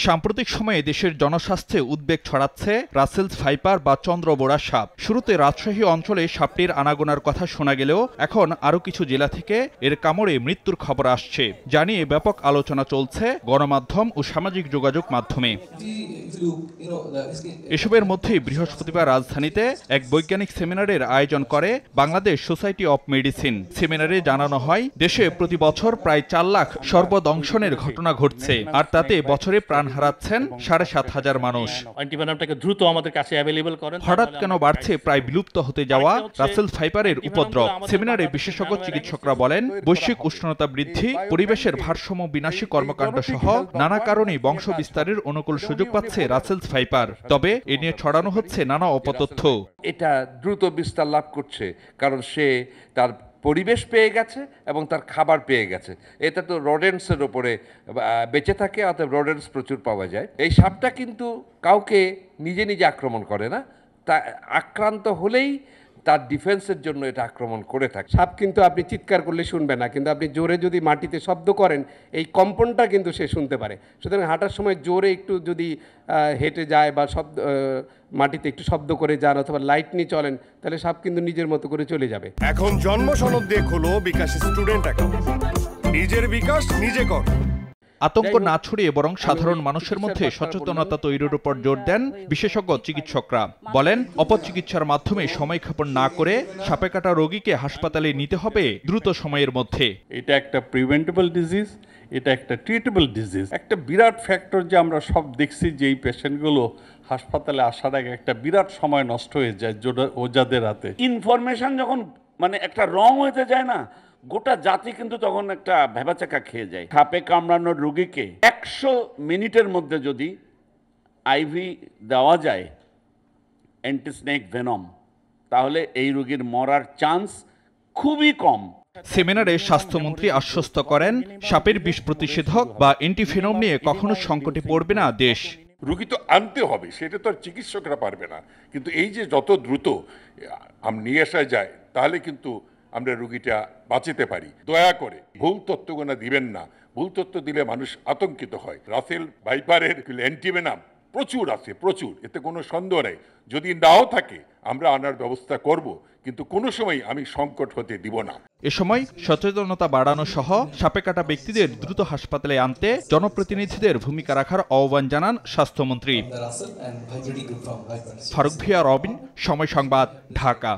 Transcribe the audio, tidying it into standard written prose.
সাম্প্রতিক সময়ে দেশের জনস্বাস্থ্যে উদ্বেগ ছড়াচ্ছে রাসেলস ভাইপার বা চন্দ্রবোরা সাপ। শুরুতে রাজশাহী অঞ্চলে সাপটির আনাগোনার কথা শোনা গেলেও এখন আরও কিছু জেলা থেকে এর কামড়ে মৃত্যুর খবর আসছে, যা নিয়ে ব্যাপক আলোচনা চলছে গণমাধ্যম ও সামাজিক যোগাযোগ মাধ্যমে। এসবের মধ্যেই বৃহস্পতিবার রাজধানীতে এক বৈজ্ঞানিক সেমিনারের আয়োজন করে বাংলাদেশ সোসাইটি অব মেডিসিন। সেমিনারে জানানো হয়, দেশে প্রতি বছর প্রায় 4 লাখ সর্বদংশনের ঘটনা ঘটছে, আর তাতে বছরে প্রাণ হারাচ্ছেন 7,500 মানুষ। হঠাৎ কেন বাড়ছে প্রায় বিলুপ্ত হতে যাওয়া রাসেলস ভাইপারের উপদ্রব? সেমিনারে বিশেষজ্ঞ চিকিৎসকরা বলেন, বৈশ্বিক উষ্ণতা বৃদ্ধি, পরিবেশের ভারসাম্য বিনাশী কর্মকাণ্ড সহ নানা কারণেই বংশ বিস্তারের অনুকূল সুযোগ পাচ্ছে রাসেলস ভাইপার। তবে এ নিয়ে ছড়ানো হচ্ছে নানা অপতথ্য। এটা দ্রুত বিস্তার লাভ করছে কারণ সে তার পরিবেশ পেয়ে গেছে এবং তার খাবার পেয়ে গেছে। এটা তো রোডেন্টসের ওপরে বেঁচে থাকে, অর্থাৎ রোডেন্টস প্রচুর পাওয়া যায়। এই সাপটা কিন্তু কাউকে নিজে নিজে আক্রমণ করে না, তা আক্রান্ত হলেই তার ডিফেন্সের জন্য এটা আক্রমণ করে থাকে। সাপ কিন্তু আপনি চিৎকার করলে শুনবে না, কিন্তু আপনি জোরে যদি মাটিতে শব্দ করেন এই কম্পনটা কিন্তু সে শুনতে পারে। সুতরাং হাঁটার সময় জোরে একটু যদি হেঁটে যায় বা মাটিতে একটু শব্দ করে যান অথবা লাইট নিয়ে চলেন, তাহলে সাপ কিন্তু নিজের মতো করে চলে যাবে। এখন জন্ম সনদ দিয়ে খোলো বিকাশ স্টুডেন্ট অ্যাকাউন্ট। নিজের বিকাশ নিজে কর। আতঙ্ক না ছড়িয়ে বরং সাধারণ মানুষের মধ্যে সচেতনতা তৈরির উপর জোর দেন বিশেষজ্ঞ চিকিৎসকরা। বলেন, অপচিকিৎসার মাধ্যমে সময় ক্ষেপণ না করে সাপে কাটা রোগীকে হাসপাতালে নিতে হবে দ্রুত সময়ের মধ্যে। এটা একটা প্রিভেন্টেবল ডিজিজ, এটা একটা ট্রিটেবল ডিজিজ। একটা বিরাট ফ্যাক্টর যে আমরা সব দেখছি যে এই পেশেন্টগুলো হাসপাতালে আসার আগে একটা বিরাট সময় নষ্ট হয়ে যায় ওজাদের হাতে। ইনফরমেশন যখন একটা রং হতে যায় না, গোটা জাতি কিন্তু তখন একটা ভেবাচাকা খেয়ে যায়। সাপে কামড়ানোর রোগীকে 100 মিনিটের মধ্যে যদি আইভি দেওয়া যায় অ্যান্টিস্নেক ভেনম, তাহলে এই রোগীর মরার চান্স খুবই কম। সেমিনারে স্বাস্থ্যমন্ত্রী আশ্বস্ত করেন, সাপের বিষ প্রতিষেধক বা অ্যান্টিভেনম নিয়ে কখনো সংকটে পড়বে না দেশ। রোগী তো আনতে হবে, সেটা তো আর চিকিৎসকরা পারবে না, কিন্তু এই যে যত দ্রুত নিয়ে আসা যায় তাহলে কিন্তু আমরা রোগীটা বাঁচাতে পারি। দয়া করে ভুল তথ্যগুলো দিবেন না, ভুল তথ্য দিলে মানুষ আতঙ্কিত হয়। রাসেল ভাইপারের অ্যান্টিভেনাম প্রচুর আছে, প্রচুর, এতে কোনো সন্দেহ নেই। যদি নাও থাকে আমরা আনার ব্যবস্থা করব, কিন্তু কোনো সময় আমি সংকট হতে দিব না। এ সময় সচেতনতা বাড়ানো সহ সাপে কাটা ব্যক্তিদের দ্রুত হাসপাতালে আনতে জনপ্রতিনিধিদের ভূমিকা রাখার আহ্বান জানান স্বাস্থ্যমন্ত্রী। ফারুক ভিয়া, রবিন, সময় সংবাদ, ঢাকা।